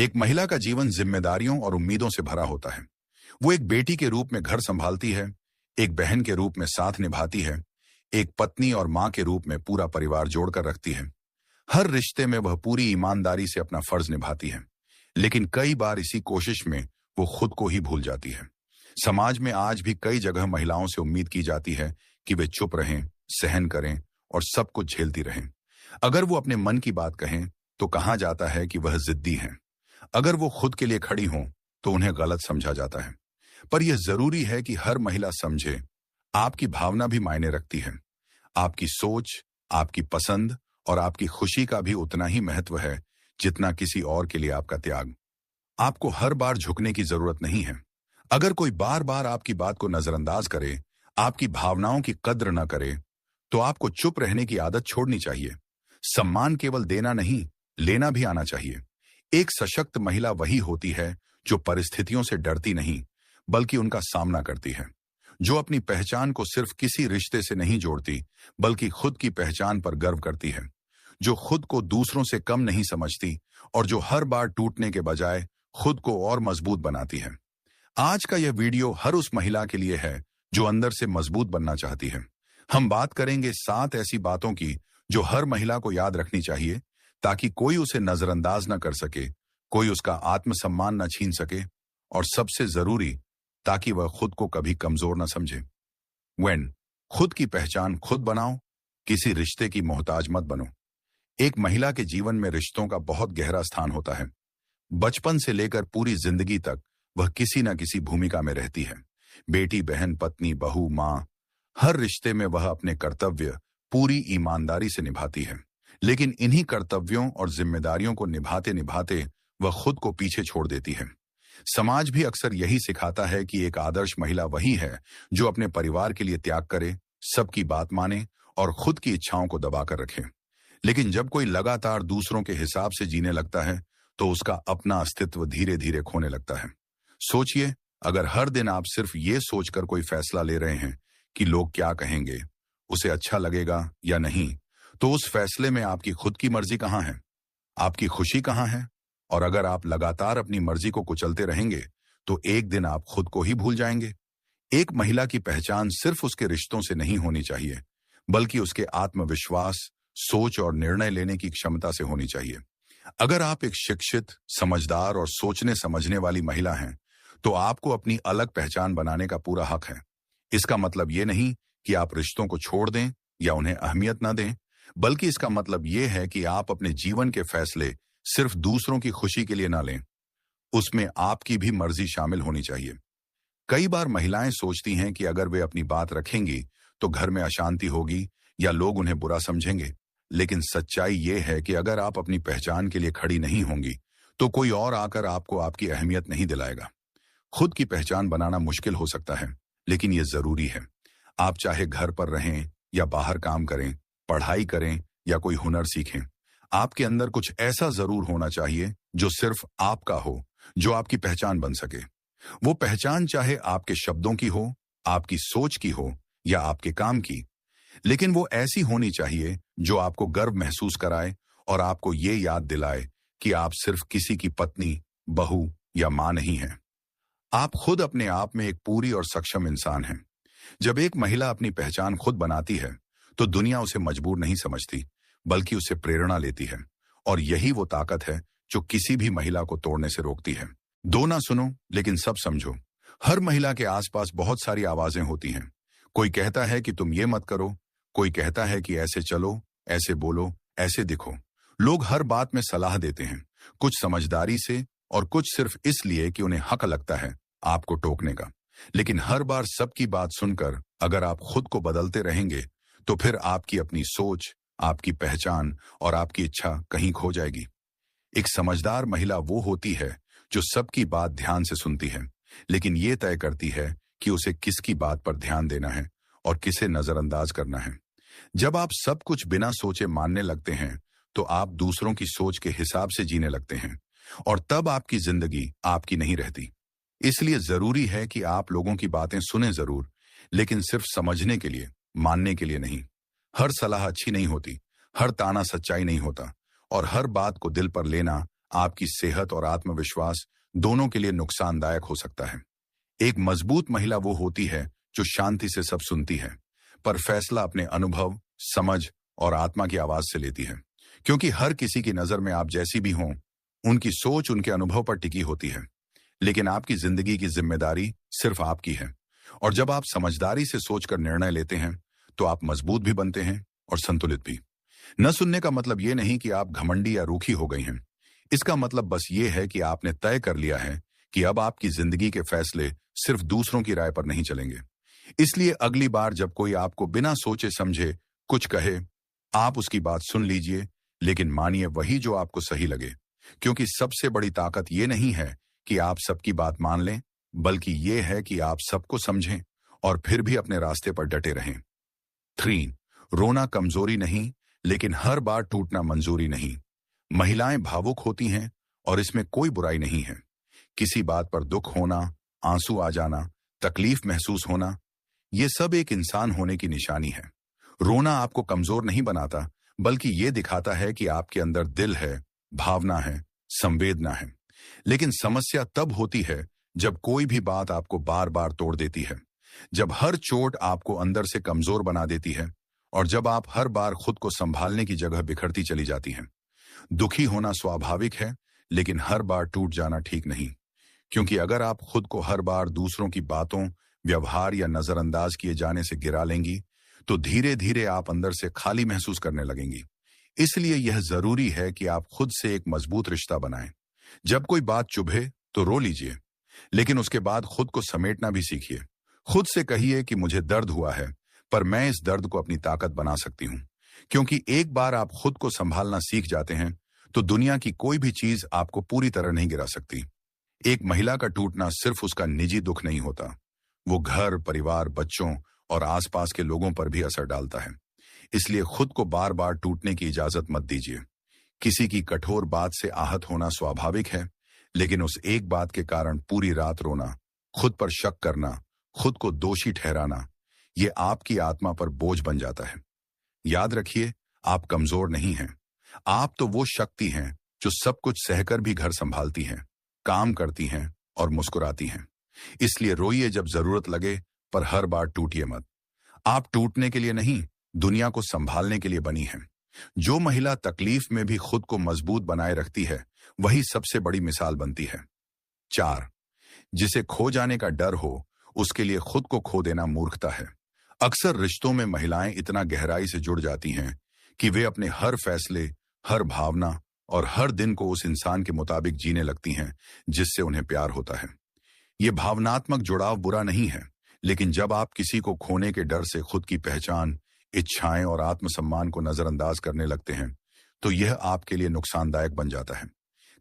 एक महिला का जीवन जिम्मेदारियों और उम्मीदों से भरा होता है। वो एक बेटी के रूप में घर संभालती है, एक बहन के रूप में साथ निभाती है, एक पत्नी और मां के रूप में पूरा परिवार जोड़कर रखती है। हर रिश्ते में वह पूरी ईमानदारी से अपना फर्ज निभाती है, लेकिन कई बार इसी कोशिश में वो खुद को ही भूल जाती है। समाज में आज भी कई जगह महिलाओं से उम्मीद की जाती है कि वे चुप रहें, सहन करें और सब कुछ झेलती रहें। अगर वो अपने मन की बात कहें तो कहा जाता है कि वह जिद्दी हैं। अगर वो खुद के लिए खड़ी हों तो उन्हें गलत समझा जाता है। पर यह जरूरी है कि हर महिला समझे, आपकी भावना भी मायने रखती है। आपकी सोच, आपकी पसंद और आपकी खुशी का भी उतना ही महत्व है जितना किसी और के लिए आपका त्याग। आपको हर बार झुकने की जरूरत नहीं है। अगर कोई बार बार आपकी बात को नजरअंदाज करे, आपकी भावनाओं की कद्र न करे, तो आपको चुप रहने की आदत छोड़नी चाहिए। सम्मान केवल देना नहीं, लेना भी आना चाहिए। एक सशक्त महिला वही होती है जो परिस्थितियों से डरती नहीं, बल्कि उनका सामना करती है। जो अपनी पहचान को सिर्फ किसी रिश्ते से नहीं जोड़ती, बल्कि खुद की पहचान पर गर्व करती है। जो खुद को दूसरों से कम नहीं समझती और जो हर बार टूटने के बजाय खुद को और मजबूत बनाती है। आज का यह वीडियो हर उस महिला के लिए है जो अंदर से मजबूत बनना चाहती है। हम बात करेंगे 7 ऐसी बातों की जो हर महिला को याद रखनी चाहिए, ताकि कोई उसे नजरअंदाज न कर सके, कोई उसका आत्मसम्मान न छीन सके, और सबसे जरूरी, ताकि वह खुद को कभी कमजोर न समझे। खुद की पहचान खुद बनाओ, किसी रिश्ते की मोहताज मत बनो। एक महिला के जीवन में रिश्तों का बहुत गहरा स्थान होता है। बचपन से लेकर पूरी जिंदगी तक वह किसी न किसी भूमिका में रहती है। बेटी, बहन, पत्नी, बहू, मां, हर रिश्ते में वह अपने कर्तव्य पूरी ईमानदारी से निभाती है। लेकिन इन्हीं कर्तव्यों और जिम्मेदारियों को निभाते निभाते वह खुद को पीछे छोड़ देती है। समाज भी अक्सर यही सिखाता है कि एक आदर्श महिला वही है जो अपने परिवार के लिए त्याग करे, सबकी बात माने और खुद की इच्छाओं को दबाकर रखे। लेकिन जब कोई लगातार दूसरों के हिसाब से जीने लगता है तो उसका अपना अस्तित्व धीरे धीरे खोने लगता है। सोचिए, अगर हर दिन आप सिर्फ ये सोचकर कोई फैसला ले रहे हैं कि लोग क्या कहेंगे, उसे अच्छा लगेगा या नहीं, तो उस फैसले में आपकी खुद की मर्जी कहाँ है, आपकी खुशी कहाँ है? और अगर आप लगातार अपनी मर्जी को कुचलते रहेंगे तो एक दिन आप खुद को ही भूल जाएंगे। एक महिला की पहचान सिर्फ उसके रिश्तों से नहीं होनी चाहिए, बल्कि उसके आत्मविश्वास, सोच और निर्णय लेने की क्षमता से होनी चाहिए। अगर आप एक शिक्षित, समझदार और सोचने समझने वाली महिला हैं, तो आपको अपनी अलग पहचान बनाने का पूरा हक है। इसका मतलब ये नहीं कि आप रिश्तों को छोड़ दें या उन्हें अहमियत न दें, बल्कि इसका मतलब ये है कि आप अपने जीवन के फैसले सिर्फ दूसरों की खुशी के लिए ना लें, उसमें आपकी भी मर्जी शामिल होनी चाहिए। कई बार महिलाएं सोचती हैं कि अगर वे अपनी बात रखेंगी तो घर में अशांति होगी या लोग उन्हें बुरा समझेंगे। लेकिन सच्चाई ये है कि अगर आप अपनी पहचान के लिए खड़ी नहीं होंगी तो कोई और आकर आपको आपकी अहमियत नहीं दिलाएगा। खुद की पहचान बनाना मुश्किल हो सकता है, लेकिन यह जरूरी है। आप चाहे घर पर रहें या बाहर काम करें, पढ़ाई करें या कोई हुनर सीखें, आपके अंदर कुछ ऐसा जरूर होना चाहिए जो सिर्फ आपका हो, जो आपकी पहचान बन सके। वो पहचान चाहे आपके शब्दों की हो, आपकी सोच की हो या आपके काम की, लेकिन वो ऐसी होनी चाहिए जो आपको गर्व महसूस कराए और आपको ये याद दिलाए कि आप सिर्फ किसी की पत्नी, बहू या मां नहीं हैं। आप खुद अपने आप में एक पूरी और सक्षम इंसान हैं। जब एक महिला अपनी पहचान खुद बनाती है तो दुनिया उसे मजबूर नहीं समझती, बल्कि उससे प्रेरणा लेती है। और यही वो ताकत है जो किसी भी महिला को तोड़ने से रोकती है। दो ना सुनो, लेकिन सब समझो। हर महिला के आसपास बहुत सारी आवाजें होती हैं। कोई कहता है कि तुम ये मत करो, कोई कहता है कि ऐसे चलो, ऐसे बोलो, ऐसे दिखो। लोग हर बात में सलाह देते हैं, कुछ समझदारी से और कुछ सिर्फ इसलिए कि उन्हें हक लगता है आपको टोकने का। लेकिन हर बार सबकी बात सुनकर अगर आप खुद को बदलते रहेंगे तो फिर आपकी अपनी सोच, आपकी पहचान और आपकी इच्छा कहीं खो जाएगी। एक समझदार महिला वो होती है जो सबकी बात ध्यान से सुनती है, लेकिन ये तय करती है कि उसे किसकी बात पर ध्यान देना है और किसे नजरअंदाज करना है। जब आप सब कुछ बिना सोचे मानने लगते हैं तो आप दूसरों की सोच के हिसाब से जीने लगते हैं, और तब आपकी जिंदगी आपकी नहीं रहती। इसलिए जरूरी है कि आप लोगों की बातें सुने जरूर, लेकिन सिर्फ समझने के लिए, मानने के लिए नहीं। हर सलाह अच्छी नहीं होती, हर ताना सच्चाई नहीं होता, और हर बात को दिल पर लेना आपकी सेहत और आत्मविश्वास दोनों के लिए नुकसानदायक हो सकता है। एक मजबूत महिला वो होती है जो शांति से सब सुनती है, पर फैसला अपने अनुभव, समझ और आत्मा की आवाज से लेती है। क्योंकि हर किसी की नजर में आप जैसी भी हों, उनकी सोच उनके अनुभव पर टिकी होती है, लेकिन आपकी जिंदगी की जिम्मेदारी सिर्फ आपकी है। और जब आप समझदारी से सोचकर निर्णय लेते हैं, तो आप मजबूत भी बनते हैं और संतुलित भी। न सुनने का मतलब ये नहीं कि आप घमंडी या रूखी हो गई हैं। इसका मतलब बस ये है कि आपने तय कर लिया है कि अब आपकी जिंदगी के फैसले सिर्फ दूसरों की राय पर नहीं चलेंगे। इसलिए अगली बार जब कोई आपको बिना सोचे समझे कुछ कहे, आप उसकी बात सुन लीजिए, लेकिन मानिए वही जो आपको सही लगे। क्योंकि सबसे बड़ी ताकत ये नहीं है कि आप सबकी बात मान लें, बल्कि ये है कि आप सबको समझें और फिर भी अपने रास्ते पर डटे रहें। 3. रोना कमजोरी नहीं, लेकिन हर बार टूटना मंजूरी नहीं। महिलाएं भावुक होती हैं और इसमें कोई बुराई नहीं है। किसी बात पर दुख होना, आंसू आ जाना, तकलीफ महसूस होना, ये सब एक इंसान होने की निशानी है। रोना आपको कमजोर नहीं बनाता, बल्कि ये दिखाता है कि आपके अंदर दिल है, भावना है, संवेदना है। लेकिन समस्या तब होती है जब कोई भी बात आपको बार बार तोड़ देती है, जब हर चोट आपको अंदर से कमजोर बना देती है और जब आप हर बार खुद को संभालने की जगह बिखरती चली जाती हैं। दुखी होना स्वाभाविक है, लेकिन हर बार टूट जाना ठीक नहीं। क्योंकि अगर आप खुद को हर बार दूसरों की बातों, व्यवहार या नजरअंदाज किए जाने से गिरा लेंगी, तो धीरे धीरे आप अंदर से खाली महसूस करने लगेंगी। इसलिए यह जरूरी है कि आप खुद से एक मजबूत रिश्ता बनाएं। जब कोई बात चुभे तो रो लीजिए, लेकिन उसके बाद खुद को समेटना भी सीखिए। खुद से कहिए कि मुझे दर्द हुआ है, पर मैं इस दर्द को अपनी ताकत बना सकती हूं। क्योंकि एक बार आप खुद को संभालना सीख जाते हैं, तो दुनिया की कोई भी चीज आपको पूरी तरह नहीं गिरा सकती। एक महिला का टूटना सिर्फ उसका निजी दुख नहीं होता, वो घर, परिवार, बच्चों और आसपास के लोगों पर भी असर डालता है। इसलिए खुद को बार बार टूटने की इजाजत मत दीजिए। किसी की कठोर बात से आहत होना स्वाभाविक है, लेकिन उस एक बात के कारण पूरी रात रोना, खुद पर शक करना, खुद को दोषी ठहराना, ये आपकी आत्मा पर बोझ बन जाता है। याद रखिए, आप कमजोर नहीं हैं। आप तो वो शक्ति हैं जो सब कुछ सहकर भी घर संभालती हैं, काम करती हैं और मुस्कुराती हैं। इसलिए रोइए जब जरूरत लगे, पर हर बार टूटिए मत। आप टूटने के लिए नहीं, दुनिया को संभालने के लिए बनी हैं। जो महिला तकलीफ में भी खुद को मजबूत बनाए रखती है, वही सबसे बड़ी मिसाल बनती है। 4. जिसे खो जाने का डर हो, उसके लिए खुद को खो देना मूर्खता है। अक्सर रिश्तों में महिलाएं इतना गहराई से जुड़ जाती हैं कि वे अपने हर फैसले, हर भावना और हर दिन को उस इंसान के मुताबिक जीने लगती हैं जिससे उन्हें प्यार होता है। ये भावनात्मक जुड़ाव बुरा नहीं है, लेकिन जब आप किसी को खोने के डर से खुद की पहचान, इच्छाएं और आत्मसम्मान को नजरअंदाज करने लगते हैं, तो यह आपके लिए नुकसानदायक बन जाता है।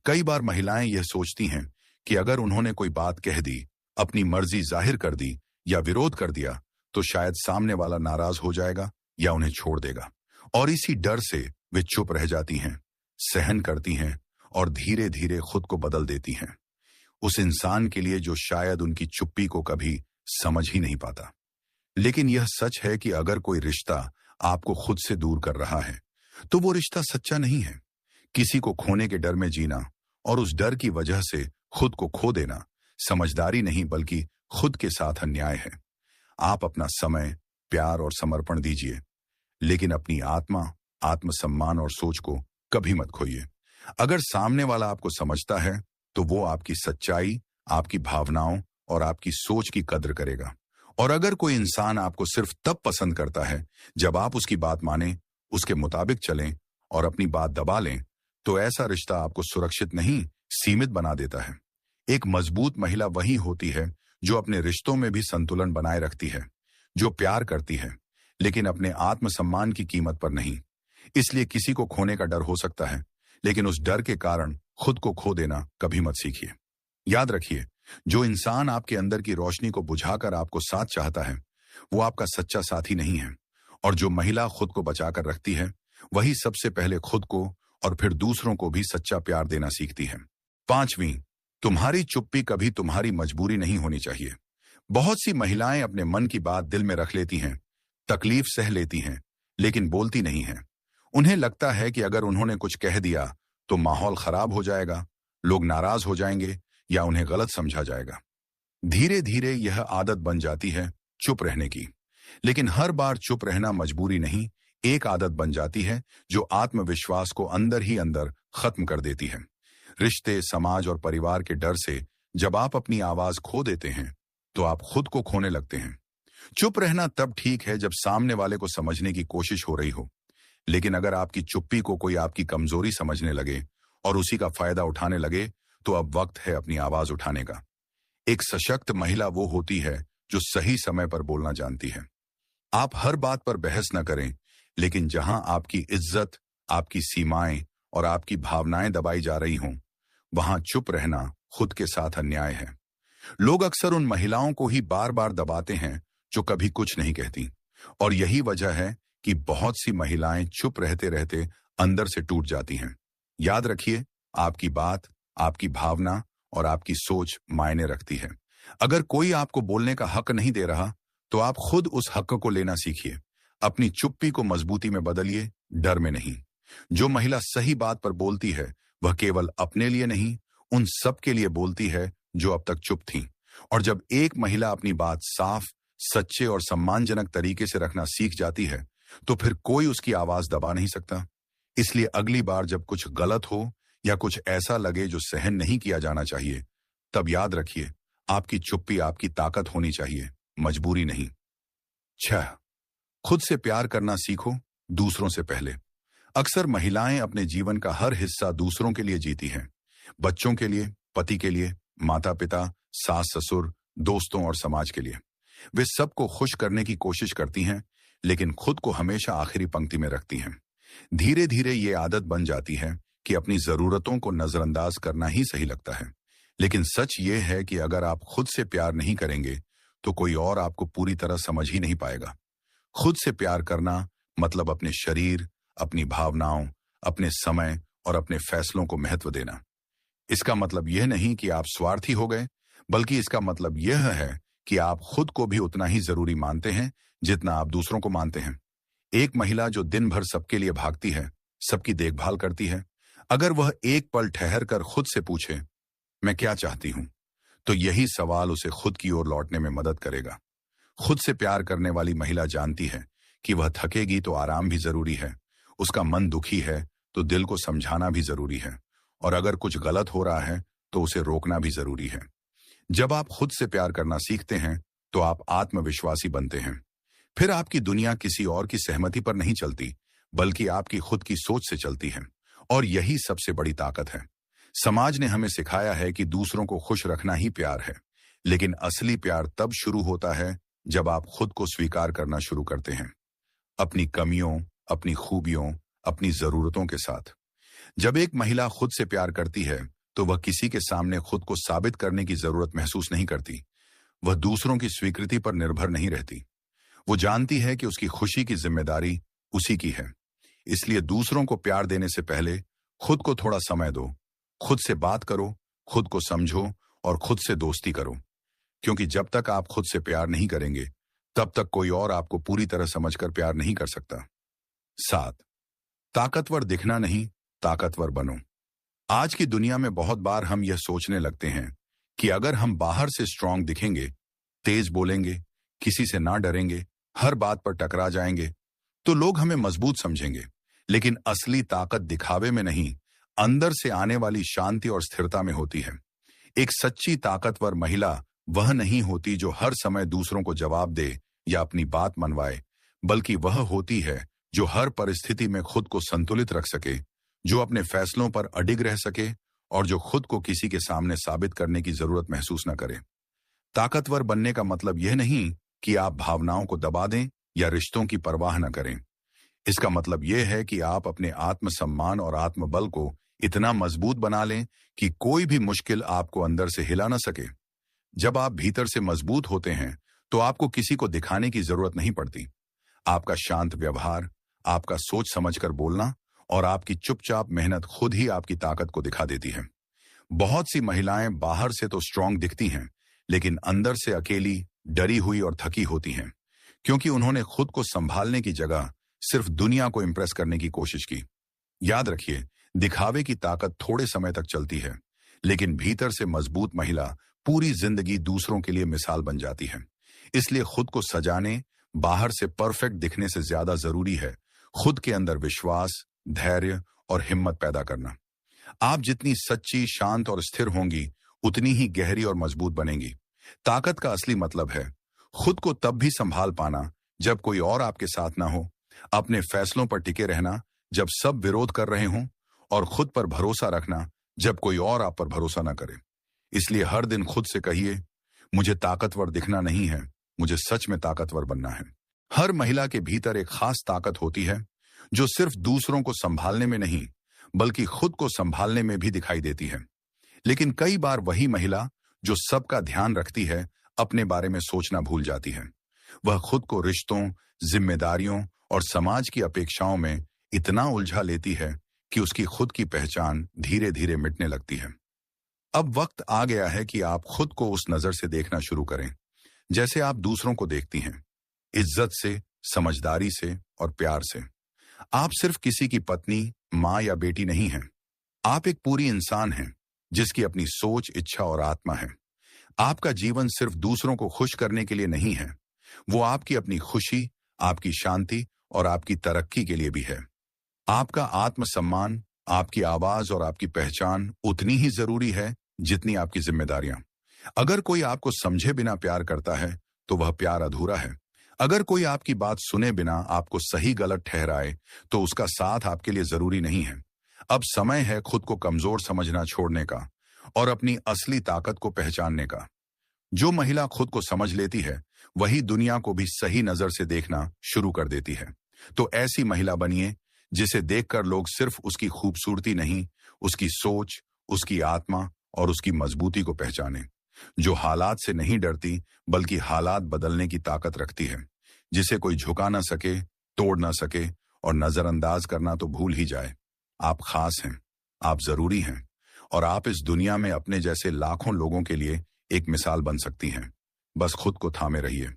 कई बार महिलाएं यह सोचती हैं कि अगर उन्होंने कोई बात कह दी, अपनी मर्जी जाहिर कर दी या विरोध कर दिया, तो शायद सामने वाला नाराज हो जाएगा या उन्हें छोड़ देगा। और इसी डर से वे चुप रह जाती हैं, सहन करती हैं और धीरे धीरे खुद को बदल देती हैं, उस इंसान के लिए जो शायद उनकी चुप्पी को कभी समझ ही नहीं पाता। लेकिन यह सच है कि अगर कोई रिश्ता आपको खुद से दूर कर रहा है, तो वो रिश्ता सच्चा नहीं है। किसी को खोने के डर में जीना और उस डर की वजह से खुद को खो देना समझदारी नहीं, बल्कि खुद के साथ अन्याय है। आप अपना समय, प्यार और समर्पण दीजिए, लेकिन अपनी आत्मा, आत्मसम्मान और सोच को कभी मत खोइए। अगर सामने वाला आपको समझता है, तो वो आपकी सच्चाई, आपकी भावनाओं और आपकी सोच की कद्र करेगा। और अगर कोई इंसान आपको सिर्फ तब पसंद करता है जब आप उसकी बात मानें, उसके मुताबिक चलें और अपनी बात दबा लें, तो ऐसा रिश्ता आपको सुरक्षित नहीं, सीमित बना देता है। एक मजबूत महिला वही होती है जो अपने रिश्तों में भी संतुलन बनाए रखती है, जो प्यार करती है, लेकिन अपने आत्मसम्मान की कीमत पर नहीं। इसलिए किसी को खोने का डर हो सकता है, लेकिन उस डर के कारण खुद को खो देना कभी मत सीखिए। याद रखिए, जो इंसान आपके अंदर की रोशनी को बुझाकर आपको साथ चाहता है, वो आपका सच्चा साथी नहीं है। और जो महिला खुद को बचाकर रखती है, वही सबसे पहले खुद को और फिर दूसरों को भी सच्चा प्यार देना सीखती है। 5वीं, तुम्हारी चुप्पी कभी तुम्हारी मजबूरी नहीं होनी चाहिए। बहुत सी महिलाएं अपने मन की बात दिल में रख लेती हैं, तकलीफ सह लेती हैं, लेकिन बोलती नहीं हैं। उन्हें लगता है कि अगर उन्होंने कुछ कह दिया तो माहौल खराब हो जाएगा लोग नाराज हो जाएंगे या उन्हें गलत समझा जाएगा। धीरे धीरे यह आदत बन जाती है चुप रहने की। लेकिन हर बार चुप रहना मजबूरी नहीं, एक आदत बन जाती है जो आत्मविश्वास को अंदर ही अंदर खत्म कर देती है। रिश्ते, समाज और परिवार के डर से जब आप अपनी आवाज खो देते हैं तो आप खुद को खोने लगते हैं। चुप रहना तब ठीक है जब सामने वाले को समझने की कोशिश हो रही हो, लेकिन अगर आपकी चुप्पी को कोई आपकी कमजोरी समझने लगे और उसी का फायदा उठाने लगे तो अब वक्त है अपनी आवाज उठाने का। एक सशक्त महिला वो होती है जो सही समय पर बोलना जानती है। आप हर बात पर बहस न करें, लेकिन जहां आपकी इज्जत, आपकी सीमाएं और आपकी भावनाएं दबाई जा रही हों, वहां चुप रहना खुद के साथ अन्याय है। लोग अक्सर उन महिलाओं को ही बार बार दबाते हैं जो कभी कुछ नहीं कहती, और यही वजह है कि बहुत सी महिलाएं चुप रहते रहते अंदर से टूट जाती हैं। याद रखिए, आपकी बात, आपकी भावना और आपकी सोच मायने रखती है। अगर कोई आपको बोलने का हक नहीं दे रहा तो आप खुद उस हक को लेना सीखिए। अपनी चुप्पी को मजबूती में बदलिए, डर में नहीं। जो महिला सही बात पर बोलती है वह केवल अपने लिए नहीं, उन सब के लिए बोलती है जो अब तक चुप थीं। और जब एक महिला अपनी बात साफ, सच्चे और सम्मानजनक तरीके से रखना सीख जाती है तो फिर कोई उसकी आवाज दबा नहीं सकता। इसलिए अगली बार जब कुछ गलत हो या कुछ ऐसा लगे जो सहन नहीं किया जाना चाहिए, तब याद रखिए, आपकी चुप्पी आपकी ताकत होनी चाहिए, मजबूरी नहीं। 6. खुद से प्यार करना सीखो, दूसरों से पहले। अक्सर महिलाएं अपने जीवन का हर हिस्सा दूसरों के लिए जीती हैं। बच्चों के लिए, पति के लिए, माता पिता, सास ससुर, दोस्तों और समाज के लिए। वे सबको खुश करने की कोशिश करती हैं, लेकिन खुद को हमेशा आखिरी पंक्ति में रखती हैं। धीरे धीरे ये आदत बन जाती है कि अपनी जरूरतों को नजरअंदाज करना ही सही लगता है। लेकिन सच ये है कि अगर आप खुद से प्यार नहीं करेंगे तो कोई और आपको पूरी तरह समझ ही नहीं पाएगा। खुद से प्यार करना मतलब अपने शरीर, अपनी भावनाओं, अपने समय और अपने फैसलों को महत्व देना। इसका मतलब यह नहीं कि आप स्वार्थी हो गए, बल्कि इसका मतलब यह है कि आप खुद को भी उतना ही जरूरी मानते हैं जितना आप दूसरों को मानते हैं। एक महिला जो दिन भर सबके लिए भागती है, सबकी देखभाल करती है, अगर वह एक पल ठहर कर खुद से पूछे, मैं क्या चाहती हूं, तो यही सवाल उसे खुद की ओर लौटने में मदद करेगा। खुद से प्यार करने वाली महिला जानती है कि वह थकेगी तो आराम भी जरूरी है, उसका मन दुखी है तो दिल को समझाना भी जरूरी है, और अगर कुछ गलत हो रहा है तो उसे रोकना भी जरूरी है। जब आप खुद से प्यार करना सीखते हैं तो आप आत्मविश्वासी बनते हैं। फिर आपकी दुनिया किसी और की सहमति पर नहीं चलती, बल्कि आपकी खुद की सोच से चलती है, और यही सबसे बड़ी ताकत है। समाज ने हमें सिखाया है कि दूसरों को खुश रखना ही प्यार है, लेकिन असली प्यार तब शुरू होता है जब आप खुद को स्वीकार करना शुरू करते हैं, अपनी कमियों, अपनी खूबियों, अपनी जरूरतों के साथ। जब एक महिला खुद से प्यार करती है तो वह किसी के सामने खुद को साबित करने की जरूरत महसूस नहीं करती। वह दूसरों की स्वीकृति पर निर्भर नहीं रहती। वो जानती है कि उसकी खुशी की जिम्मेदारी उसी की है। इसलिए दूसरों को प्यार देने से पहले खुद को थोड़ा समय दो, खुद से बात करो, खुद को समझो और खुद से दोस्ती करो, क्योंकि जब तक आप खुद से प्यार नहीं करेंगे तब तक कोई और आपको पूरी तरह समझकर प्यार नहीं कर सकता। 7. ताकतवर दिखना नहीं, ताकतवर बनो। आज की दुनिया में बहुत बार हम यह सोचने लगते हैं कि अगर हम बाहर से स्ट्रांग दिखेंगे, तेज बोलेंगे, किसी से ना डरेंगे, हर बात पर टकरा जाएंगे, तो लोग हमें मजबूत समझेंगे। लेकिन असली ताकत दिखावे में नहीं, अंदर से आने वाली शांति और स्थिरता में होती है। एक सच्ची ताकतवर महिला वह नहीं होती जो हर समय दूसरों को जवाब दे या अपनी बात मनवाए, बल्कि वह होती है जो हर परिस्थिति में खुद को संतुलित रख सके, जो अपने फैसलों पर अडिग रह सके और जो खुद को किसी के सामने साबित करने की जरूरत महसूस न करे। ताकतवर बनने का मतलब यह नहीं कि आप भावनाओं को दबा दें या रिश्तों की परवाह न करें। इसका मतलब यह है कि आप अपने आत्मसम्मान और आत्मबल को इतना मजबूत बना लें कि कोई भी मुश्किल आपको अंदर से हिला न सके। जब आप भीतर से मजबूत होते हैं तो आपको किसी को दिखाने की जरूरत नहीं पड़ती। आपका शांत व्यवहार, आपका सोच समझकर बोलना और आपकी चुपचाप मेहनत खुद ही आपकी ताकत को दिखा देती है। बहुत सी महिलाएं बाहर से तो स्ट्रांग दिखती हैं, लेकिन अंदर से अकेली, डरी हुई और थकी होती हैं, क्योंकि उन्होंने खुद को संभालने की जगह सिर्फ दुनिया को इंप्रेस करने की कोशिश की। याद रखिए, दिखावे की ताकत थोड़े समय तक चलती है, लेकिन भीतर से मजबूत महिला पूरी जिंदगी दूसरों के लिए मिसाल बन जाती है। इसलिए खुद को सजाने, बाहर से परफेक्ट दिखने से ज्यादा जरूरी है खुद के अंदर विश्वास, धैर्य और हिम्मत पैदा करना। आप जितनी सच्ची, शांत और स्थिर होंगी, उतनी ही गहरी और मजबूत बनेंगी। ताकत का असली मतलब है खुद को तब भी संभाल पाना जब कोई और आपके साथ ना हो, अपने फैसलों पर टिके रहना जब सब विरोध कर रहे हों, और खुद पर भरोसा रखना जब कोई और आप पर भरोसा ना करे। इसलिए हर दिन खुद से कहिए, मुझे ताकतवर दिखना नहीं है, मुझे सच में ताकतवर बनना है। हर महिला के भीतर एक खास ताकत होती है जो सिर्फ दूसरों को संभालने में नहीं, बल्कि खुद को संभालने में भी दिखाई देती है। लेकिन कई बार वही महिला जो सबका ध्यान रखती है, अपने बारे में सोचना भूल जाती है। वह खुद को रिश्तों, जिम्मेदारियों और समाज की अपेक्षाओं में इतना उलझा लेती है कि उसकी खुद की पहचान धीरे धीरे मिटने लगती है। अब वक्त आ गया है कि आप खुद को उस नजर से देखना शुरू करें जैसे आप दूसरों को देखती हैं, इज्जत से, समझदारी से और प्यार से। आप सिर्फ किसी की पत्नी, माँ या बेटी नहीं हैं। आप एक पूरी इंसान हैं जिसकी अपनी सोच, इच्छा और आत्मा है। आपका जीवन सिर्फ दूसरों को खुश करने के लिए नहीं है, वो आपकी अपनी खुशी, आपकी शांति और आपकी तरक्की के लिए भी है। आपका आत्मसम्मान, आपकी आवाज और आपकी पहचान उतनी ही जरूरी है जितनी आपकी जिम्मेदारियां। अगर कोई आपको समझे बिना प्यार करता है तो वह प्यार अधूरा है। अगर कोई आपकी बात सुने बिना आपको सही गलत ठहराए तो उसका साथ आपके लिए जरूरी नहीं है। अब समय है खुद को कमजोर समझना छोड़ने का और अपनी असली ताकत को पहचानने का। जो महिला खुद को समझ लेती है, वही दुनिया को भी सही नजर से देखना शुरू कर देती है। तो ऐसी महिला बनिए जिसे देखकर लोग सिर्फ उसकी खूबसूरती नहीं, उसकी सोच, उसकी आत्मा और उसकी मजबूती को पहचाने। जो हालात से नहीं डरती, बल्कि हालात बदलने की ताकत रखती है। जिसे कोई झुका ना सके, तोड़ ना सके और नजरअंदाज करना तो भूल ही जाए। आप खास हैं, आप जरूरी हैं और आप इस दुनिया में अपने जैसे लाखों लोगों के लिए एक मिसाल बन सकती हैं। बस खुद को थामे रहिए।